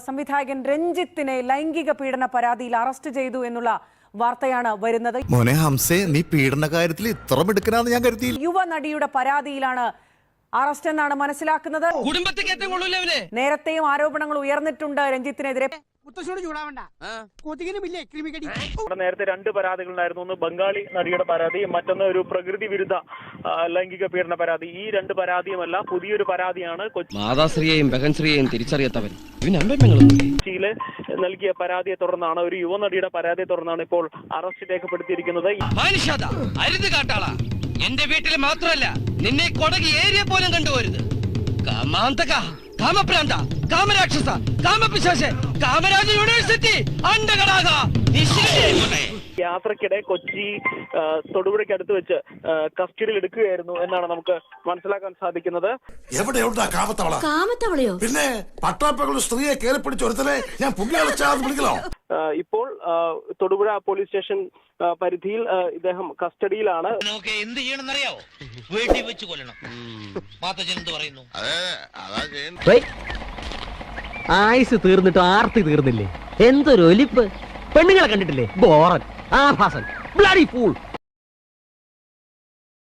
സംവിധായകൻ രഞ്ജിത്തിനെ ലൈംഗിക പീഡന പരാതിയിൽ അറസ്റ്റ് ചെയ്തു എന്നുള്ള വാർത്തയാണ് വരുന്നത്. മോനെ ഹംസേ, നീ പീഡന കാര്യത്തിൽ ഇത്ര മിടുക്കനാന്ന് ഞാൻ കരുതി. യുവ നടിയുടെ പരാതിയിലാണ് അറസ്റ്റ് എന്നാണ് മനസ്സിലാക്കുന്നത്. നേരത്തെയും ആരോപണങ്ങൾ ഉയർന്നിട്ടുണ്ട് രഞ്ജിത്തിനെതിരെ. നേരത്തെ രണ്ട് പരാതികളുണ്ടായിരുന്നു. ഒന്ന് ബംഗാളി നടിയുടെ പരാതി, മറ്റൊന്ന് ഒരു പ്രകൃതി വിരുദ്ധ ലൈംഗിക പീഡന പരാതി. ഈ രണ്ട് പരാതിയുമല്ല, പുതിയൊരു പരാതിയാണ്. മാതാശ്രീയെയും ബഹൻശ്രീയെയും തിരിച്ചറിയാത്തവൻ കൊച്ചിയില് നൽകിയ പരാതിയെ തുടർന്നാണ്, ഒരു യുവനടിയുടെ പരാതിയെ തുടർന്നാണ് ഇപ്പോൾ അറസ്റ്റ് രേഖപ്പെടുത്തിയിരിക്കുന്നത്. എന്റെ വീട്ടിൽ മാത്രമല്ല, നിന്നെ കൊടകി ഏരിയ പോലും കണ്ടുപോരുത്. കാമാന്തക, കാമപ്രാന്ത, കാമരാക്ഷസ, കാമപിശാച, കാമരാജ യൂണിവേഴ്സിറ്റി അണ്ടകടാക. യാത്രക്കിടെ കൊച്ചി തൊടുപുഴയ്ക്ക് അടുത്ത് വെച്ച് കസ്റ്റഡിയിൽ എടുക്കുകയായിരുന്നു എന്നാണ് നമുക്ക് മനസ്സിലാക്കാൻ സാധിക്കുന്നത്. എവിടെയുണ്ടാ കാമത്തവളയോ? പിന്നെ പട്ടാപ്പകളുടെ സ്ത്രീയെ കയറി പിടിച്ച് ഒരുത്തനെ ഞാൻ വിളിക്കലോ. ഇപ്പോൾ തൊടുപുഴ പോലീസ് സ്റ്റേഷൻ പരിധിയിൽ ഇദ്ദേഹം കസ്റ്റഡിയിലാണ്. നമുക്ക് എന്ത് ചെയ്യണമെന്നറിയാവോ? വീട്ടിൽ വെച്ച് കൊല്ലണം. എന്ത് പറയുന്നു? ആയുസ് തീർന്നിട്ട് ആർത്തി തീർന്നില്ലേ? എന്തൊരു ഒലിപ്പ്! പെണ്ണുങ്ങളെ കണ്ടിട്ടില്ലേ? ബോറൻ, ആഭാസൻ, ബ്ലഡി ഫൂൾ.